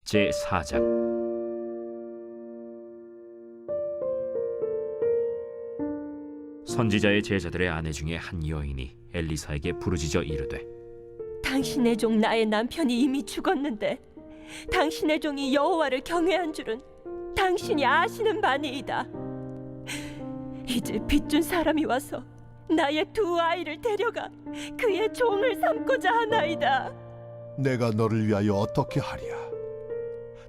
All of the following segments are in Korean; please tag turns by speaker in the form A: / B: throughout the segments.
A: 제4장. 선지자의 제자들의 아내 중에 한 여인이 엘리사에게 부르짖어 이르되,
B: 당신의 종 나의 남편이 이미 죽었는데 당신의 종이 여호와를 경외한 줄은 당신이 아시는 바니이다. 이제 빚준 사람이 와서 나의 두 아이를 데려가 그의 종을 삼고자 하나이다.
C: 내가 너를 위하여 어떻게 하랴?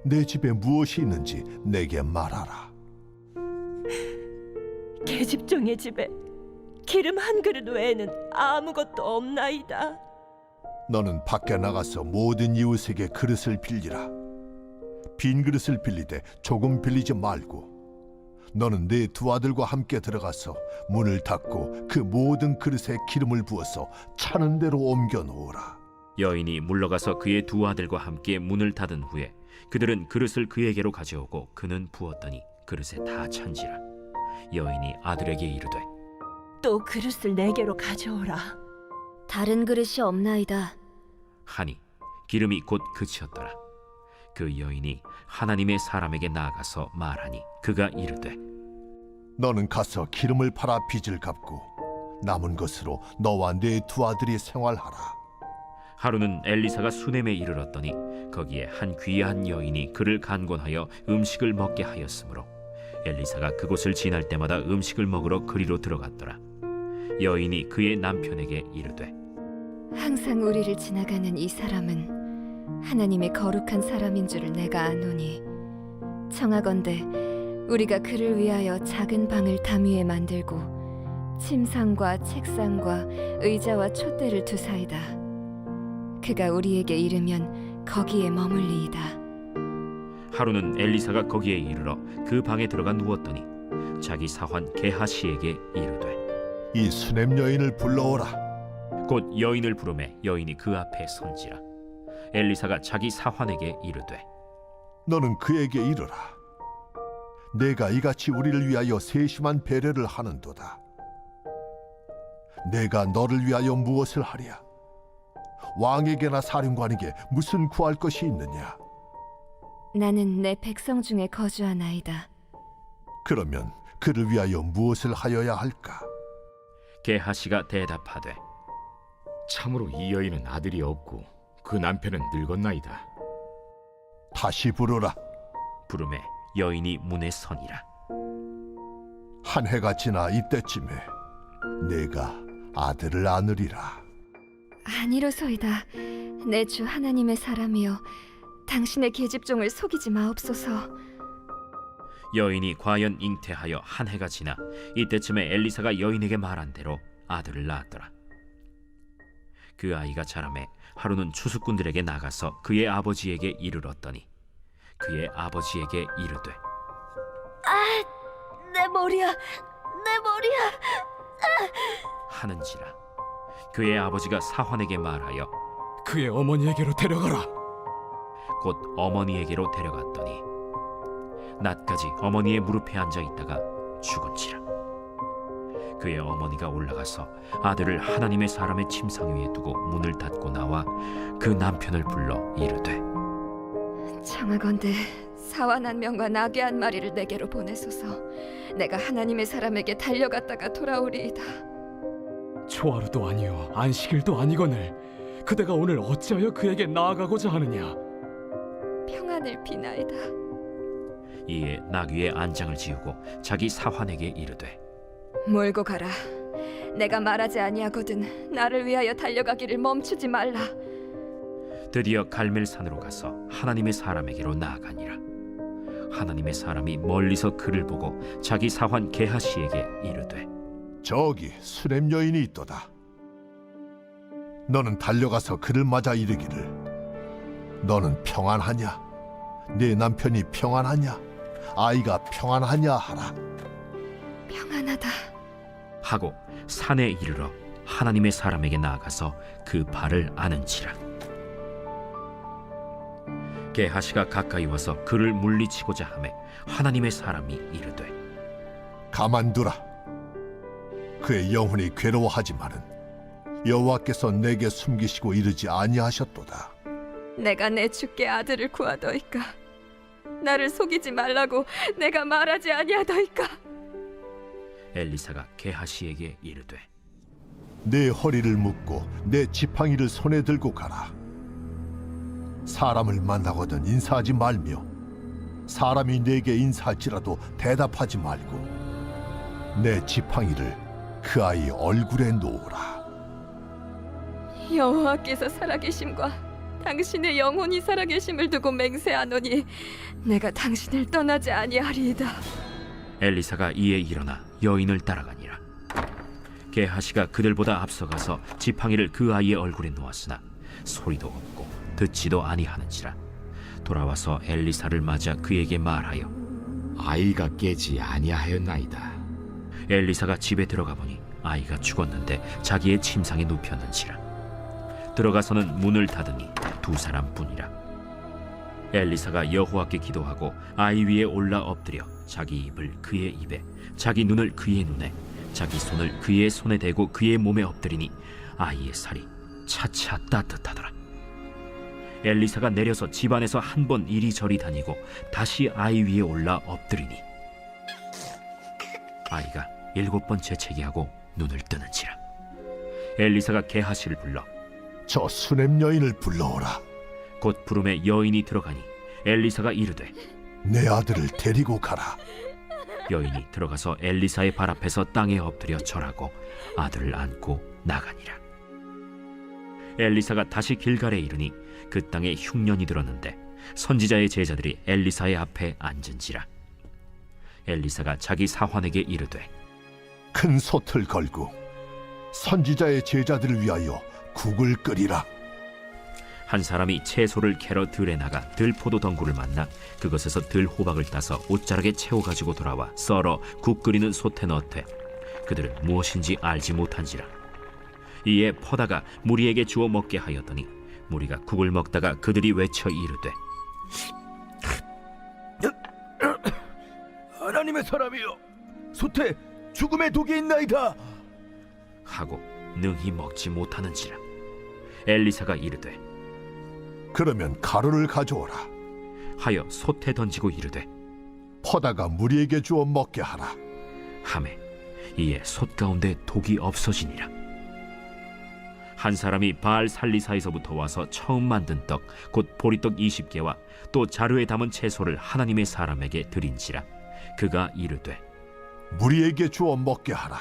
C: 내 집에 무엇이 있는지 내게 말하라.
B: 계집종의 집에 기름 한 그릇 외에는 아무것도 없나이다.
C: 너는 밖에 나가서 모든 이웃에게 그릇을 빌리라. 빈 그릇을 빌리되 조금 빌리지 말고, 너는 네 두 아들과 함께 들어가서 문을 닫고 그 모든 그릇에 기름을 부어서 차는 대로 옮겨 놓으라.
A: 여인이 물러가서 그의 두 아들과 함께 문을 닫은 후에 그들은 그릇을 그에게로 가져오고 그는 부었더니 그릇에 다 찬지라. 여인이 아들에게 이르되,
B: 또 그릇을 내게로 가져오라.
D: 다른 그릇이 없나이다.
A: 하니 기름이 곧 그치었더라. 그 여인이 하나님의 사람에게 나아가서 말하니 그가 이르되,
C: 너는 가서 기름을 팔아 빚을 갚고 남은 것으로 너와 네 두 아들이 생활하라.
A: 하루는 엘리사가 수넴에 이르렀더니 거기에 한 귀한 여인이 그를 간곤하여 음식을 먹게 하였으므로 엘리사가 그곳을 지날 때마다 음식을 먹으러 그리로 들어갔더라. 여인이 그의 남편에게 이르되,
D: 항상 우리를 지나가는 이 사람은 하나님의 거룩한 사람인 줄을 내가 아노니, 청하건대 우리가 그를 위하여 작은 방을 담 위에 만들고 침상과 책상과 의자와 촛대를 두사이다. 그가 우리에게 이르면 거기에 머물리이다.
A: 하루는 엘리사가 거기에 이르러 그 방에 들어가 누웠더니 자기 사환 게하시에게 이르되,
C: 이 수냄 여인을 불러오라.
A: 곧 여인을 부르매 여인이 그 앞에 선지라. 엘리사가 자기 사환에게 이르되,
C: 너는 그에게 이르라. 내가 이같이 우리를 위하여 세심한 배려를 하는도다. 내가 너를 위하여 무엇을 하랴? 왕에게나 사령관에게 무슨 구할 것이 있느냐?
D: 나는 내 백성 중에 거주하나이다.
C: 그러면 그를 위하여 무엇을 하여야 할까?
A: 게하시가 대답하되,
E: 참으로 이 여인은 아들이 없고 그 남편은 늙었나이다.
C: 다시 부르라.
A: 부르매 여인이 문에 서니라.
C: 한 해가 지나 이때쯤에 내가 아들을 안으리라.
D: 아니로소이다. 내 주 하나님의 사람이여, 당신의 계집종을 속이지 마옵소서.
A: 여인이 과연 잉태하여 한 해가 지나 이때쯤에 엘리사가 여인에게 말한 대로 아들을 낳았더라. 그 아이가 자라매 하루는 추수꾼들에게 나가서 그의 아버지에게 이르렀더니 그의 아버지에게 이르되,
D: 내 머리야, 내 머리야.
A: 하는지라. 그의 아버지가 사환에게 말하여
E: 그의 어머니에게로 데려가라.
A: 곧 어머니에게로 데려갔더니 낮까지 어머니의 무릎에 앉아 있다가 죽은지라. 그의 어머니가 올라가서 아들을 하나님의 사람의 침상 위에 두고 문을 닫고 나와 그 남편을 불러 이르되,
D: 청하건대 사완 한 명과 나귀 한 마리를 내게로 보내소서. 내가 하나님의 사람에게 달려갔다가 돌아오리이다.
E: 초하루도 아니요 안식일도 아니거늘 그대가 오늘 어찌하여 그에게 나아가고자 하느냐?
D: 평안을 비나이다.
A: 이에 나귀의 안장을 지우고 자기 사환에게 이르되,
D: 몰고 가라. 내가 말하지 아니하거든 나를 위하여 달려가기를 멈추지 말라.
A: 드디어 갈멜산으로 가서 하나님의 사람에게로 나아가니라. 하나님의 사람이 멀리서 그를 보고 자기 사환 게하시에게 이르되,
C: 저기 수냄 여인이 있도다. 너는 달려가서 그를 맞아 이르기를, 너는 평안하냐? 네 남편이 평안하냐? 아이가 평안하냐 하라.
D: 평안하다.
A: 하고 산에 이르러 하나님의 사람에게 나아가서 그 발을 아는지라. 게하시가 가까이 와서 그를 물리치고자 하매 하나님의 사람이 이르되,
C: 가만두라. 그의 영혼이 괴로워하지만은 여호와께서 내게 숨기시고 이르지 아니하셨도다.
D: 내가 내 주께 아들을 구하더이까. 나를 속이지 말라고 내가 말하지 아니하더이까.
A: 엘리사가 게하시에게 이르되
C: 내 허리를 묶고 내 지팡이를 손에 들고 가라. 사람을 만나거든 인사하지 말며 사람이 내게 인사할지라도 대답하지 말고 내 지팡이를 그 아이 얼굴에 놓으라.
D: 여호와께서 살아계심과 당신의 영혼이 살아계심을 두고 맹세하노니 내가 당신을 떠나지 아니하리이다.
A: 엘리사가 이에 일어나 여인을 따라가니라. 게하시가 그들보다 앞서가서 지팡이를 그 아이의 얼굴에 놓았으나 소리도 없고 듣지도 아니하는지라. 돌아와서 엘리사를 맞아 그에게 말하여
F: 아이가 깨지 아니하였나이다.
A: 엘리사가 집에 들어가 보니 아이가 죽었는데 자기의 침상에 눕혔는지라. 들어가서는 문을 닫으니 두 사람뿐이라. 엘리사가 여호와께 기도하고 아이 위에 올라 엎드려 자기 입을 그의 입에 자기 눈을 그의 눈에 자기 손을 그의 손에 대고 그의 몸에 엎드리니 아이의 살이 차차 따뜻하더라. 엘리사가 내려서 집안에서 한 번 이리저리 다니고 다시 아이 위에 올라 엎드리니 아이가 7번 재채기하고 눈을 뜨는지라. 엘리사가 게하시를 불러
C: 저 수냄 여인을 불러오라.
A: 곧 부름에 여인이 들어가니 엘리사가 이르되
C: 내 아들을 데리고 가라.
A: 여인이 들어가서 엘리사의 발 앞에서 땅에 엎드려 절하고 아들을 안고 나가니라. 엘리사가 다시 길갈에 이르니 그 땅에 흉년이 들었는데 선지자의 제자들이 엘리사의 앞에 앉은지라. 엘리사가 자기 사환에게 이르되
C: 큰 솥을 걸고 선지자의 제자들을 위하여 국을 끓이라.
A: 한 사람이 채소를 캐러 들에 나가 들포도 덩굴을 만나 그것에서 들호박을 따서 옷자락에 채워가지고 돌아와 썰어 국 끓이는 솥에 넣되 그들은 무엇인지 알지 못한지라. 이에 퍼다가 무리에게 주어 먹게 하였더니 무리가 국을 먹다가 그들이 외쳐 이르되
G: 하나님의 사람이여, 솥에 죽음의 독이 있나이다
A: 하고 능히 먹지 못하는지라. 엘리사가 이르되
C: 그러면 가루를 가져오라.
A: 하여 솥에 던지고 이르되
C: 퍼다가 무리에게 주어 먹게 하라.
A: 하매 이에 솥 가운데 독이 없어지니라. 한 사람이 바알 살리사에서부터 와서 처음 만든 떡 곧 보리떡 20개와 또 자루에 담은 채소를 하나님의 사람에게 드린지라. 그가 이르되
C: 무리에게 주어 먹게 하라.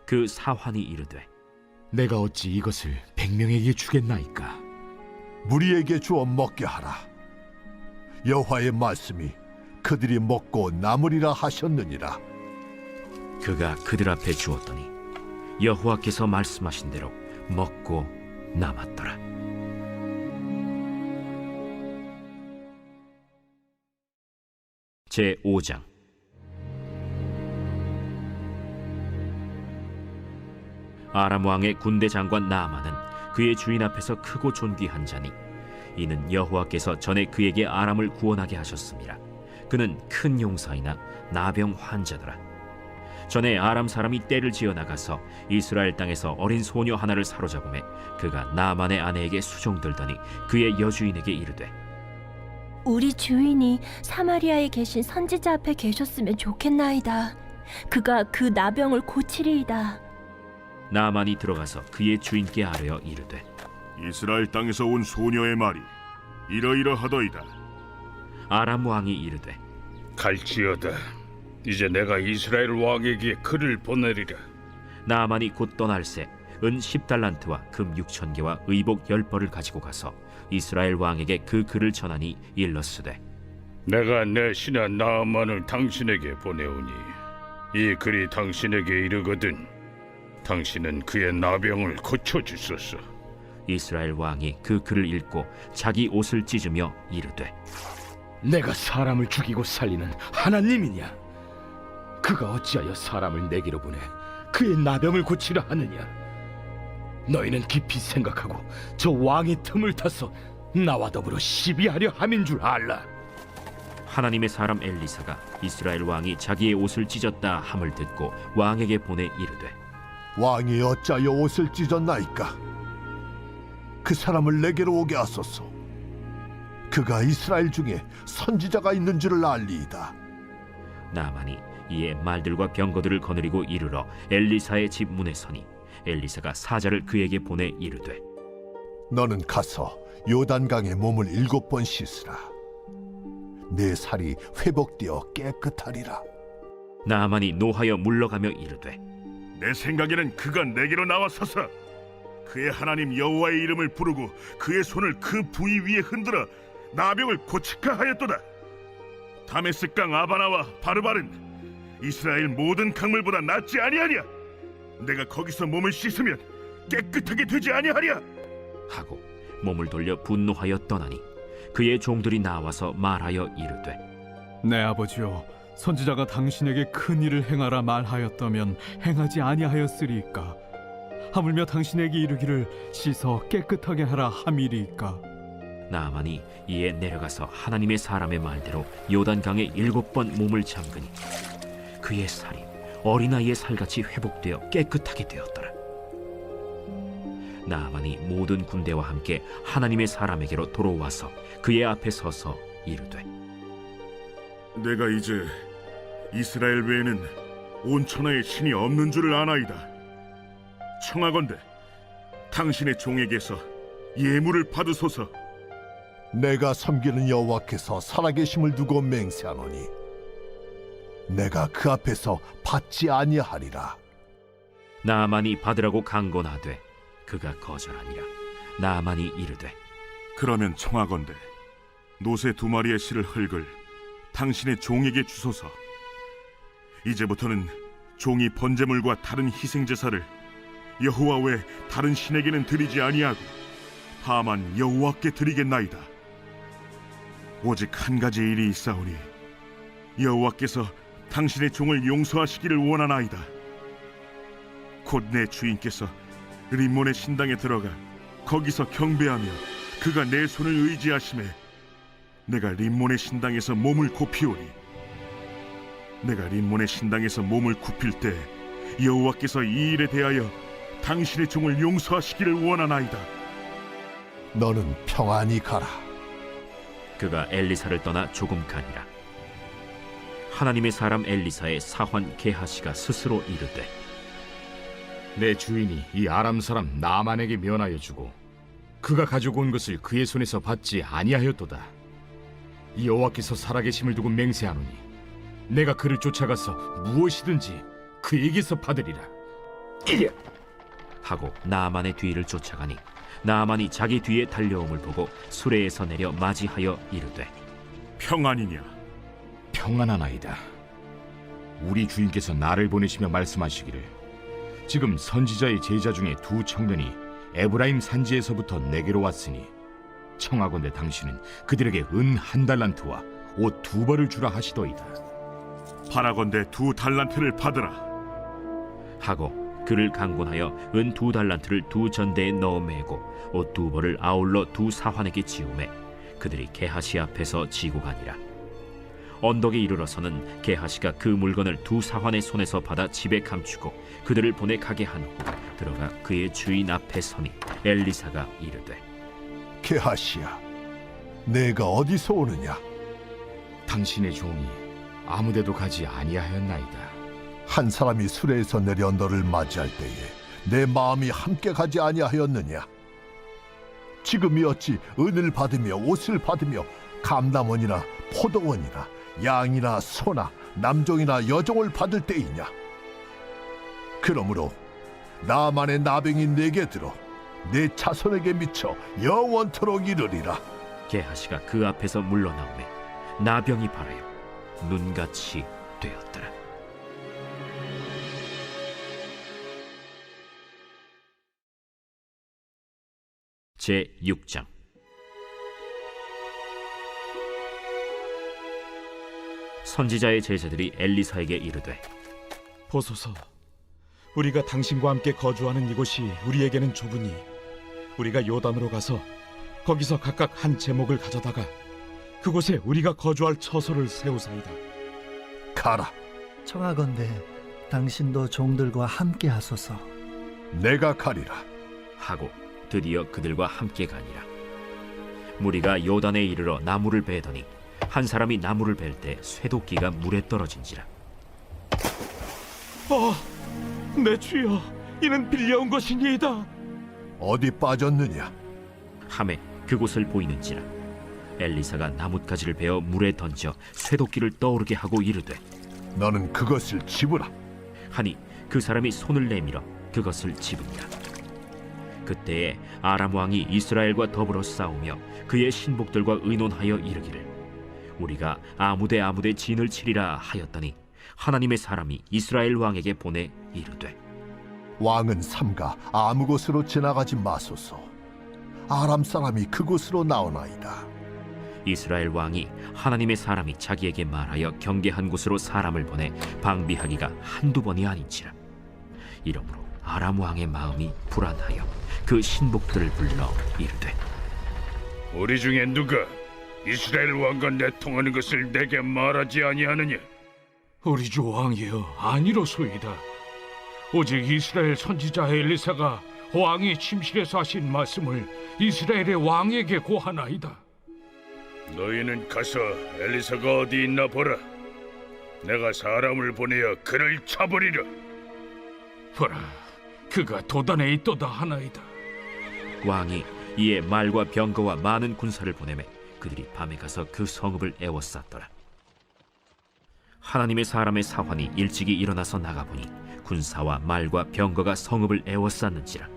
A: 그 사환이 이르되
F: 내가 어찌 이것을 100명에게 주겠나이까?
C: 무리에게 주어 먹게 하라. 여호와의 말씀이 그들이 먹고 남으리라 하셨느니라.
A: 그가 그들 앞에 주었더니 여호와께서 말씀하신 대로 먹고 남았더라. 제 5장. 아람 왕의 군대 장관 나아만은 그의 주인 앞에서 크고 존귀한 자니 이는 여호와께서 전에 그에게 아람을 구원하게 하셨습니다. 그는 큰 용사이나 나병 환자더라. 전에 아람 사람이 떼를 지어 나가서 이스라엘 땅에서 어린 소녀 하나를 사로잡음에 그가 나아만의 아내에게 수종들더니 그의 여주인에게 이르되
B: 우리 주인이 사마리아에 계신 선지자 앞에 계셨으면 좋겠나이다. 그가 그 나병을 고치리이다.
A: 나아만이 들어가서 그의 주인께 아뢰어 이르되
H: 이스라엘 땅에서 온 소녀의 말이 이러이러하더이다.
A: 아람 왕이 이르되
I: 갈지어다. 이제 내가 이스라엘 왕에게 글을 보내리라.
A: 나아만이 곧 떠날새 은 10달란트와 금 6,000개와 의복 10벌을 가지고 가서 이스라엘 왕에게 그 글을 전하니 일렀으되
I: 내가 내 신하 나아만을 당신에게 보내오니 이 글이 당신에게 이르거든 당신은 그의 나병을 고쳐주소서.
A: 이스라엘 왕이 그 글을 읽고 자기 옷을 찢으며 이르되
E: 내가 사람을 죽이고 살리는 하나님이냐? 그가 어찌하여 사람을 내게로 보내 그의 나병을 고치려 하느냐? 너희는 깊이 생각하고 저 왕의 틈을 타서 나와 더불어 시비하려 함인 줄 알라.
A: 하나님의 사람 엘리사가 이스라엘 왕이 자기의 옷을 찢었다 함을 듣고 왕에게 보내 이르되
C: 왕이 어찌하여 옷을 찢었나이까? 그 사람을 내게로 오게 하소서. 그가 이스라엘 중에 선지자가 있는 줄을 알리이다.
A: 나만이 이에 말들과 병거들을 거느리고 이르러 엘리사의 집 문에 서니 엘리사가 사자를 그에게 보내 이르되
C: 너는 가서 요단강에 몸을 7번 씻으라. 내 살이 회복되어 깨끗하리라.
A: 나만이 노하여 물러가며 이르되
H: 내 생각에는 그가 내게로 나와서서 그의 하나님 여호와의 이름을 부르고 그의 손을 그 부위 위에 흔들어 나병을 고칠까 하였도다. 다메스강 아바나와 바르바른 이스라엘 모든 강물보다 낫지 아니하냐? 내가 거기서 몸을 씻으면 깨끗하게 되지 아니하랴?
A: 하고 몸을 돌려 분노하여 떠나니 그의 종들이 나와서 말하여 이르되
J: 내 아버지여, 선지자가 당신에게 큰 일을 행하라 말하였다면 행하지 아니하였으리이까? 하물며 당신에게 이르기를 씻어 깨끗하게 하라 함이리이까?
A: 나만이 이에 내려가서 하나님의 사람의 말대로 요단강에 7번 몸을 잠그니 그의 살이 어린아이의 살같이 회복되어 깨끗하게 되었더라. 나만이 모든 군대와 함께 하나님의 사람에게로 돌아와서 그의 앞에 서서 이르되
H: 내가 이제 이스라엘 외에는 온 천하에 신이 없는 줄을 아나이다. 청하건대 당신의 종에게서 예물을 받으소서.
C: 내가 섬기는 여호와께서 살아계심을 두고 맹세하노니 내가 그 앞에서 받지 아니하리라.
A: 나만이 받으라고 강권하되 그가 거절하니라. 나만이 이르되
H: 그러면 청하건대 노새 2마리의 실을 흙을 당신의 종에게 주소서. 이제부터는 종이 번제물과 다른 희생제사를 여호와 외 다른 신에게는 드리지 아니하고 다만 여호와께 드리겠나이다. 오직 한 가지 일이 있사오니 여호와께서 당신의 종을 용서하시기를 원하나이다. 곧 내 주인께서 림몬의 신당에 들어가 거기서 경배하며 그가 내 손을 의지하심에 내가 림몬의 신당에서 몸을 굽히오니 내가 림몬의 신당에서 몸을 굽힐 때 여호와께서 이 일에 대하여 당신의 종을 용서하시기를 원하나이다.
C: 너는 평안히 가라.
A: 그가 엘리사를 떠나 조금 가니라. 하나님의 사람 엘리사의 사환 게하시가 스스로 이르되
F: 내 주인이 이 아람 사람 나만에게 면하여 주고 그가 가지고 온 것을 그의 손에서 받지 아니하였도다. 이 여호와께서 살아계심을 두고 맹세하노니 내가 그를 쫓아가서 무엇이든지 그에게서 받으리라.
A: 하고 나만의 뒤를 쫓아가니 나만이 자기 뒤에 달려옴을 보고 수레에서 내려 맞이하여 이르되
H: 평안이냐?
F: 평안하나이다. 우리 주인께서 나를 보내시며 말씀하시기를 지금 선지자의 제자 중에 2 청년이 에브라임 산지에서부터 내게로 왔으니 청하건대 당신은 그들에게 은 1달란트와 옷 2벌을 주라 하시더이다.
H: 바라건대 2달란트를 받으라.
A: 하고 그를 강권하여 은 2달란트를 2 전대에 넣어 매고 옷 2벌을 아울러 2 사환에게 지우매 그들이 게하시 앞에서 지고 가니라. 언덕에 이르러서는 게하시가 그 물건을 2 사환의 손에서 받아 집에 감추고 그들을 보내 가게 한 후 들어가 그의 주인 앞에 서니 엘리사가 이르되
C: 게하시야, 내가 어디서 오느냐?
F: 당신의 종이 아무데도 가지 아니하였나이다.
C: 한 사람이 수레에서 내려 너를 맞이할 때에 내 마음이 함께 가지 아니하였느냐? 지금이 어찌 은을 받으며 옷을 받으며 감람원이나 포도원이나 양이나 소나 남종이나 여종을 받을 때이냐? 그러므로 나만의 나병이 내게 들어 내 자손에게 미쳐 영원토록 이르리라.
A: 게하시가 그 앞에서 물러나오매 나병이 발하여 눈같이 되었더라. 제 6장. 선지자의 제자들이 엘리사에게 이르되
K: 보소서, 우리가 당신과 함께 거주하는 이곳이 우리에게는 좁으니 우리가 요단으로 가서 거기서 각각 한 제목을 가져다가 그곳에 우리가 거주할 처소를 세우사이다.
C: 가라.
L: 청하건대 당신도 종들과 함께 하소서.
C: 내가 가리라.
A: 하고 드디어 그들과 함께 가니라. 무리가 요단에 이르러 나무를 베더니 한 사람이 나무를 벨 때 쇠도끼가 물에 떨어진지라.
E: 내 주여, 이는 빌려온 것이니이다.
C: 어디 빠졌느냐?
A: 함에 그곳을 보이는지라. 엘리사가 나뭇가지를 베어 물에 던져 쇠도끼를 떠오르게 하고 이르되
C: 너는 그것을 집으라.
A: 하니 그 사람이 손을 내밀어 그것을 집으니라. 그때에 아람 왕이 이스라엘과 더불어 싸우며 그의 신복들과 의논하여 이르기를 우리가 아무데 진을 치리라 하였더니 하나님의 사람이 이스라엘 왕에게 보내 이르되
C: 왕은 삼가 아무 곳으로 지나가지 마소서. 아람 사람이 그곳으로 나오나이다.
A: 이스라엘 왕이 하나님의 사람이 자기에게 말하여 경계한 곳으로 사람을 보내 방비하기가 한두 번이 아닌지라. 이러므로 아람 왕의 마음이 불안하여 그 신복들을 불러 이르되
I: 우리 중에 누가 이스라엘 왕과 내통하는 것을 내게 말하지 아니하느냐?
E: 우리 주 왕이여, 아니로소이다. 오직 이스라엘 선지자 엘리사가 왕이 침실에서 하신 말씀을 이스라엘의 왕에게 고하나이다.
I: 너희는 가서 엘리사가 어디 있나 보라. 내가 사람을 보내어 그를 쳐버리라.
E: 보라, 그가 도단에 있도다 하나이다.
A: 왕이 이에 말과 병거와 많은 군사를 보내매 그들이 밤에 가서 그 성읍을 에워쌌더라. 하나님의 사람의 사환이 일찍이 일어나서 나가보니 군사와 말과 병거가 성읍을 에워쌌는지라.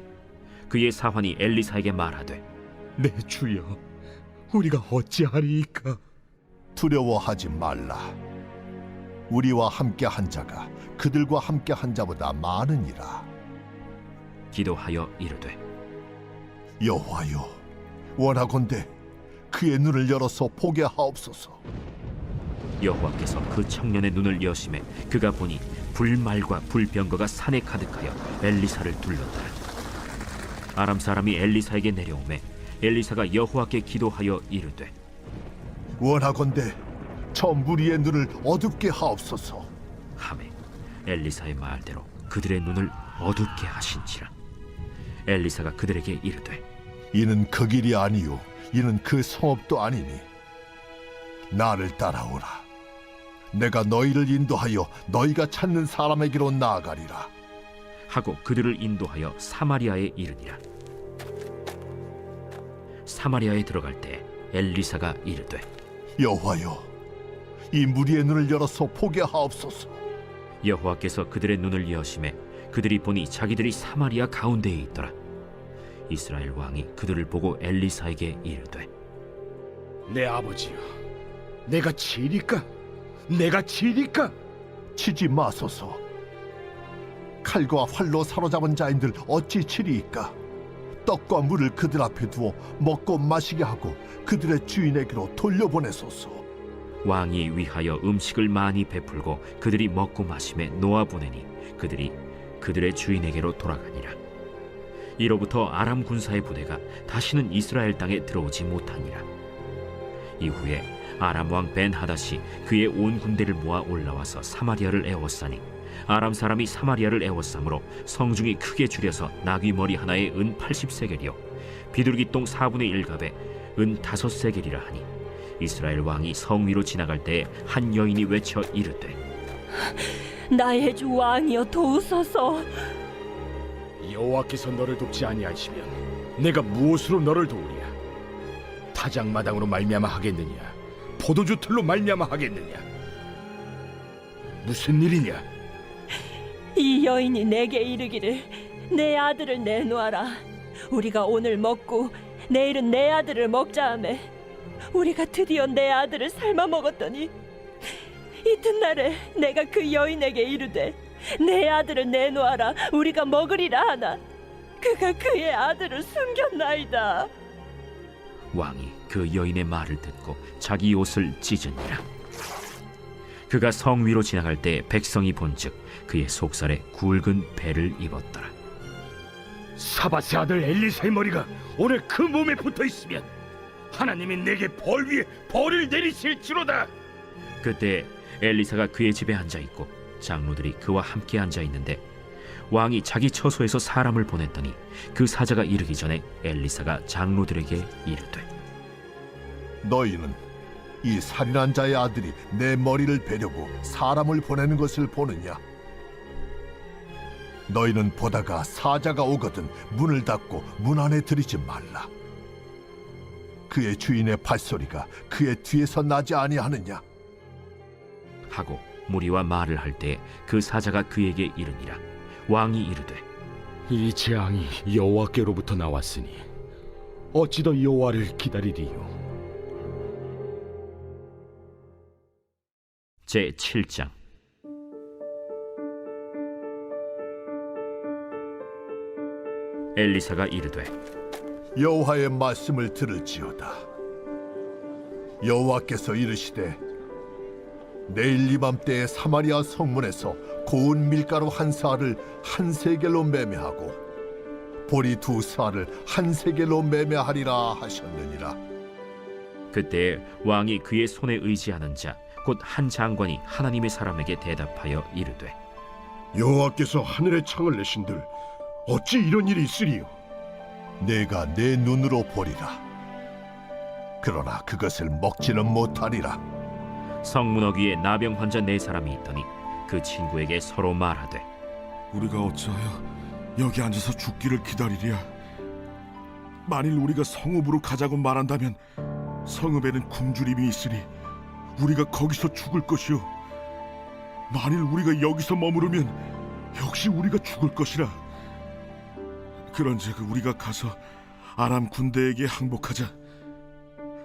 A: 그의 사환이 엘리사에게 말하되
K: 내 주여, 우리가 어찌하리이까?
C: 두려워하지 말라. 우리와 함께 한 자가 그들과 함께 한 자보다 많으니라.
A: 기도하여 이르되
C: 여호와여, 원하건대 그의 눈을 열어서 보게 하옵소서.
A: 여호와께서 그 청년의 눈을 여심해 그가 보니 불말과 불병거가 산에 가득하여 엘리사를 둘렀더라. 아람 사람이 엘리사에게 내려오매 엘리사가 여호와께 기도하여 이르되
C: 원하건대 저 무리의 눈을 어둡게 하옵소서.
A: 하매 엘리사의 말대로 그들의 눈을 어둡게 하신지라. 엘리사가 그들에게 이르되
C: 이는 그 길이 아니요 이는 그 성읍도 아니니 나를 따라오라. 내가 너희를 인도하여 너희가 찾는 사람에게로 나아가리라.
A: 하고 그들을 인도하여 사마리아에 이르니라. 사마리아에 들어갈 때 엘리사가 이르되
C: 여호와여, 이 무리의 눈을 열어서 보게 하옵소서.
A: 여호와께서 그들의 눈을 여심해 그들이 보니 자기들이 사마리아 가운데에 있더라. 이스라엘 왕이 그들을 보고 엘리사에게 이르되
E: 내 아버지여, 내가 치리까? 내가 치리까?
C: 치지 마소서. 칼과 활로 사로잡은 자인들 어찌 치리이까? 떡과 물을 그들 앞에 두어 먹고 마시게 하고 그들의 주인에게로 돌려보내소서.
A: 왕이 위하여 음식을 많이 베풀고 그들이 먹고 마심에 놓아보내니 그들이 그들의 주인에게로 돌아가니라. 이로부터 아람 군사의 부대가 다시는 이스라엘 땅에 들어오지 못하니라. 이후에 아람 왕 벤하닷이 그의 온 군대를 모아 올라와서 사마리아를 에워싸니 아람 사람이 사마리아를 에워싸므로 성중이 크게 줄여서 나귀 머리 하나에 은 80세겔이요 비둘기 똥 4분의 1갑에 은 5세겔이라 하니 이스라엘 왕이 성 위로 지나갈 때에 한 여인이 외쳐 이르되
B: 나의 주 왕이여 도우소서.
E: 여호와께서 너를 돕지 아니하시면 내가 무엇으로 너를 도우랴? 타작마당으로 말미암아 하겠느냐? 포도주 틀로 말미암아 하겠느냐? 무슨 일이냐?
B: 이 여인이 내게 이르기를 내 아들을 내놓아라. 우리가 오늘 먹고 내일은 내 아들을 먹자 하매 우리가 드디어 내 아들을 삶아 먹었더니 이튿날에 내가 그 여인에게 이르되 내 아들을 내놓아라. 우리가 먹으리라 하나 그가 그의 아들을 숨겼나이다.
A: 왕이 그 여인의 말을 듣고 자기 옷을 찢으니라. 그가 성 위로 지나갈 때 백성이 본즉 그의 속살에 굵은 배를 입었더라.
E: 사밧의 아들 엘리사의 머리가 오늘 그 몸에 붙어 있으면 하나님이 내게 벌 위에 벌을 내리실지로다.
A: 그때 엘리사가 그의 집에 앉아 있고 장로들이 그와 함께 앉아 있는데 왕이 자기 처소에서 사람을 보냈더니 그 사자가 이르기 전에 엘리사가 장로들에게 이르되
C: 너희는 이 살인한 자의 아들이 내 머리를 베려고 사람을 보내는 것을 보느냐? 너희는 보다가 사자가 오거든 문을 닫고 문 안에 들이지 말라. 그의 주인의 발소리가 그의 뒤에서 나지 아니하느냐?
A: 하고 무리와 말을 할 때 그 사자가 그에게 이르니라. 왕이 이르되
E: 이 재앙이 여호와께로부터 나왔으니 어찌 더 여호와를 기다리리요?
A: 제 7장. 엘리사가 이르되
C: 여호와의 말씀을 들을지어다. 여호와께서 이르시되 내일 이맘때에 사마리아 성문에서 고운 밀가루 한 사알을 한 세겔로 매매하고 보리 두 사알을 한 세겔로 매매하리라 하셨느니라.
A: 그때 왕이 그의 손에 의지하는 자 곧 한 장관이 하나님의 사람에게 대답하여 이르되
H: 여호와께서 하늘의 창을 내신들 어찌 이런 일이 있으리요?
C: 내가 내 눈으로 보리라. 그러나 그것을 먹지는 못하리라.
A: 성문 어귀에 나병 환자 4사람이 있더니 그 친구에게 서로 말하되
H: 우리가 어찌하여 여기 앉아서 죽기를 기다리랴? 만일 우리가 성읍으로 가자고 말한다면 성읍에는 굶주림이 있으니 우리가 거기서 죽을 것이요, 만일 우리가 여기서 머무르면 역시 우리가 죽을 것이라. 그런즉 우리가 가서 아람 군대에게 항복하자.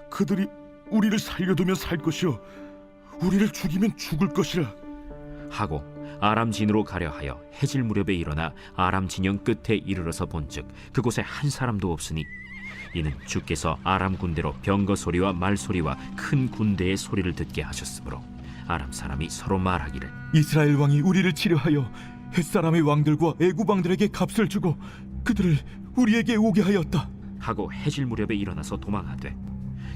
H: 그들이 우리를 살려두면 살 것이요 우리를 죽이면 죽을 것이라.
A: 하고 아람 진으로 가려 하여 해질 무렵에 일어나 아람 진영 끝에 이르러서 본즉 그곳에 한 사람도 없으니 이는 주께서 아람 군대로 병거 소리와 말 소리와 큰 군대의 소리를 듣게 하셨으므로 아람 사람이 서로 말하기를
G: 이스라엘 왕이 우리를 치료하여 햇사람의 왕들과 애굽 왕들에게 값을 주고 그들을 우리에게 오게 하였다
A: 하고 해질 무렵에 일어나서 도망하되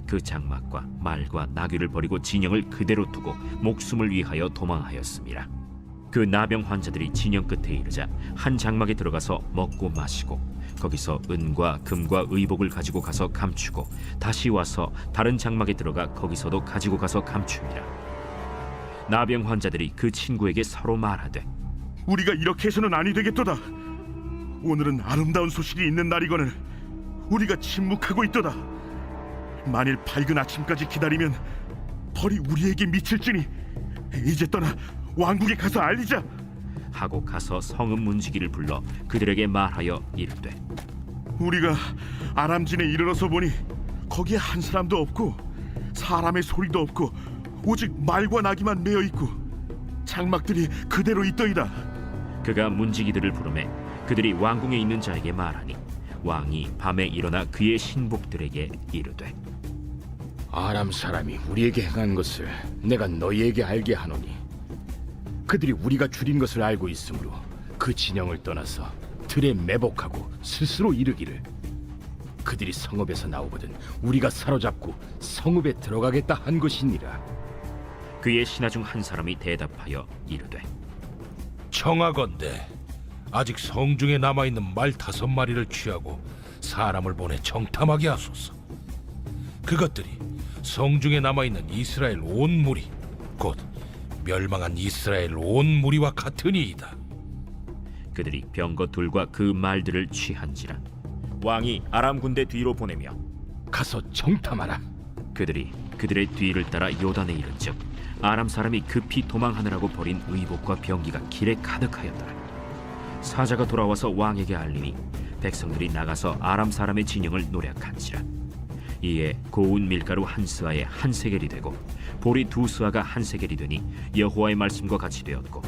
A: 그 장막과 말과 나귀를 버리고 진영을 그대로 두고 목숨을 위하여 도망하였습니다. 그 나병 환자들이 진영 끝에 이르자 한 장막에 들어가서 먹고 마시고 거기서 은과 금과 의복을 가지고 가서 감추고 다시 와서 다른 장막에 들어가 거기서도 가지고 가서 감춥니다. 나병 환자들이 그 친구에게 서로 말하되
H: 우리가 이렇게 해서는 아니 되겠도다. 오늘은 아름다운 소식이 있는 날이거늘 우리가 침묵하고 있도다. 만일 밝은 아침까지 기다리면 벌이 우리에게 미칠지니 이제 떠나 왕국에 가서 알리자.
A: 하고 가서 성읍 문지기를 불러 그들에게 말하여 이르되
H: 우리가 아람진에 이르러서 보니 거기에 한 사람도 없고 사람의 소리도 없고 오직 말과 나귀만 메어 있고 장막들이 그대로 있더이다.
A: 그가 문지기들을 부르매 그들이 왕궁에 있는 자에게 말하니 왕이 밤에 일어나 그의 신복들에게 이르되
E: 아람 사람이 우리에게 행한 것을 내가 너희에게 알게 하노니 그들이 우리가 줄인 것을 알고 있으므로 그 진영을 떠나서 들에 매복하고 스스로 이르기를 그들이 성읍에서 나오거든 우리가 사로잡고 성읍에 들어가겠다 한 것이니라.
A: 그의 신하 중 한 사람이 대답하여 이르되
F: 청하건대 아직 성중에 남아있는 말 5마리를 취하고 사람을 보내 정탐하게 하소서. 그것들이 성중에 남아있는 이스라엘 온 무리 곧 멸망한 이스라엘 온 무리와 같으니이다.
A: 그들이 병거 둘과 그 말들을 취한지라 왕이 아람 군대 뒤로 보내며
E: 가서 정탐하라.
A: 그들이 그들의 뒤를 따라 요단에 이른즉 아람 사람이 급히 도망하느라고 버린 의복과 병기가 길에 가득하였더라. 사자가 돌아와서 왕에게 알리니 백성들이 나가서 아람 사람의 진영을 노략한지라. 이에 고운 밀가루 한 스아에 한 세겔이 되고 보리 2스아가 한 세겔이 되니 여호와의 말씀과 같이 되었고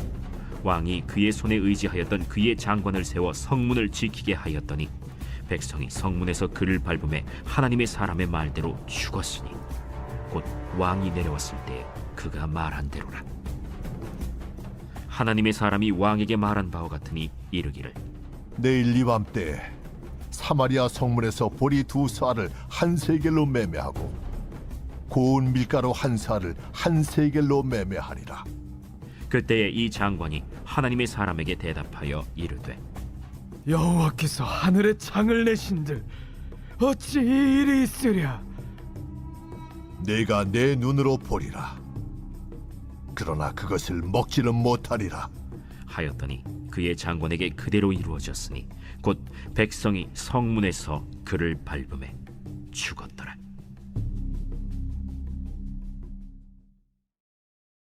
A: 왕이 그의 손에 의지하였던 그의 장관을 세워 성문을 지키게 하였더니 백성이 성문에서 그를 밟음에 하나님의 사람의 말대로 죽었으니 곧 왕이 내려왔을 때 그가 말한 대로라. 하나님의 사람이 왕에게 말한 바와 같으니 이르기를
C: 내일 이맘때에 사마리아 성문에서 보리 2사알을 한 세겔로 매매하고 고운 밀가루 한 사알을 한 세겔로 매매하리라.
A: 그때에 이 장관이 하나님의 사람에게 대답하여 이르되
J: 여호와께서 하늘의 창을 내신들 어찌 이 일이 있으랴?
C: 내가 내 눈으로 보리라. 그러나 그것을 먹지는 못하리라.
A: 하였더니 그의 장관에게 그대로 이루어졌으니 곧 백성이 성문에서 그를 밟음에 죽었더라.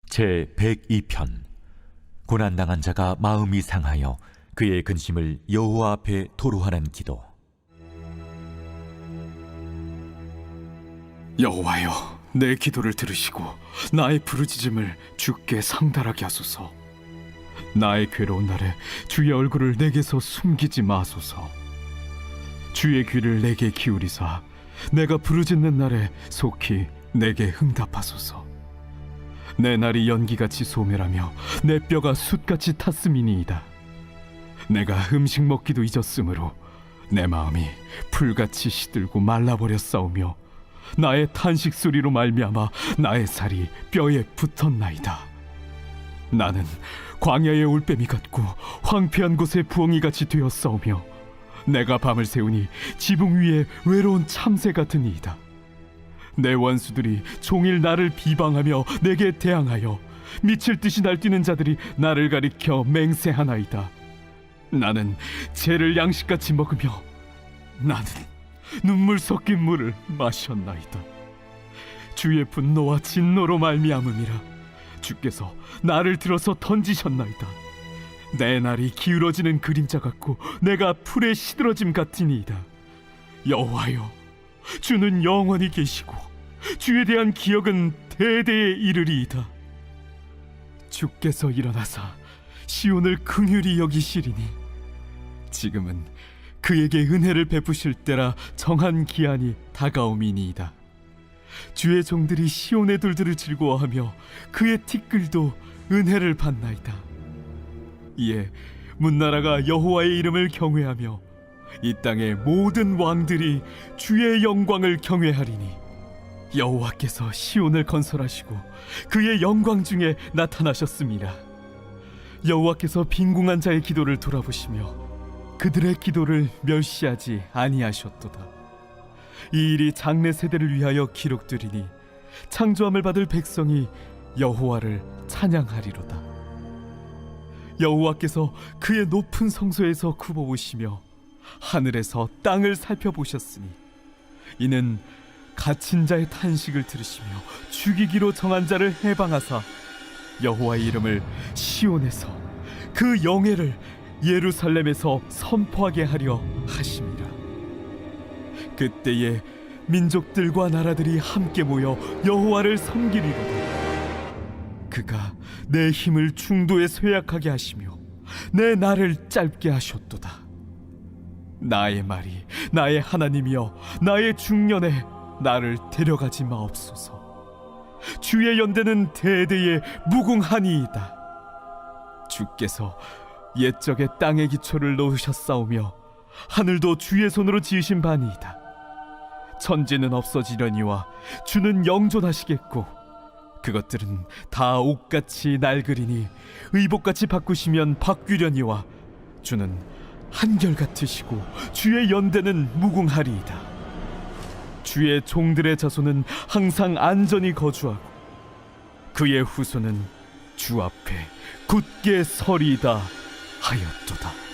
M: 제 102편. 고난당한 자가 마음이 상하여 그의 근심을 여호와 앞에 토로하는 기도.
J: 여호와여, 내 기도를 들으시고 나의 부르짖음을 주께 상달하게 하소서. 나의 괴로운 날에 주의 얼굴을 내게서 숨기지 마소서. 주의 귀를 내게 기울이사 내가 부르짖는 날에 속히 내게 응답하소서. 내 날이 연기같이 소멸하며 내 뼈가 숯같이 탔음이니이다. 내가 음식 먹기도 잊었으므로 내 마음이 풀같이 시들고 말라버렸사오며 나의 탄식 소리로 말미암아 나의 살이 뼈에 붙었나이다. 나는 광야의 올빼미 같고 황폐한 곳의 부엉이같이 되었사오며 내가 밤을 새우니 지붕 위에 외로운 참새 같으니이다. 내 원수들이 종일 나를 비방하며 내게 대항하여 미칠 듯이 날뛰는 자들이 나를 가리켜 맹세하나이다. 나는 죄를 양식같이 먹으며 나는 눈물 섞인 물을 마셨나이다. 주의 분노와 진노로 말미암음이라. 주께서 나를 들어서 던지셨나이다. 내 날이 기울어지는 그림자 같고 내가 풀에 시들어짐 같으니이다. 여호와여, 주는 영원히 계시고 주에 대한 기억은 대대에 이르리이다. 주께서 일어나사 시온을 긍휼히 여기시리니 지금은 그에게 은혜를 베푸실 때라 정한 기한이 다가옴이니이다. 주의 종들이 시온의 돌들을 즐거워하며 그의 티끌도 은혜를 받나이다. 이에 문나라가 여호와의 이름을 경외하며 이 땅의 모든 왕들이 주의 영광을 경외하리니 여호와께서 시온을 건설하시고 그의 영광 중에 나타나셨습니다. 여호와께서 빈궁한 자의 기도를 돌아보시며 그들의 기도를 멸시하지 아니하셨도다. 이 일이 장래 세대를 위하여 기록되리니 창조함을 받을 백성이 여호와를 찬양하리로다. 여호와께서 그의 높은 성소에서 굽어보시며 하늘에서 땅을 살펴보셨으니 이는 갇힌 자의 탄식을 들으시며 죽이기로 정한 자를 해방하사 여호와의 이름을 시온에서 그 영예를 예루살렘에서 선포하게 하려 하심이라. 그때에 민족들과 나라들이 함께 모여 여호와를 섬기리로다. 그가 내 힘을 중도에 쇠약하게 하시며 내 날을 짧게 하셨도다. 나의 말이 나의 하나님이여 나의 중년에 나를 데려가지 마옵소서. 주의 연대는 대대에 무궁하니이다. 주께서 옛적에 땅의 기초를 놓으셨사오며 하늘도 주의 손으로 지으신 바니이다. 천지는 없어지려니와 주는 영존하시겠고 그것들은 다 옷같이 낡으리니 의복같이 바꾸시면 바뀌려니와 주는 한결같으시고 주의 연대는 무궁하리이다. 주의 종들의 자손은 항상 안전히 거주하고 그의 후손은 주 앞에 굳게 서리이다 하였도다.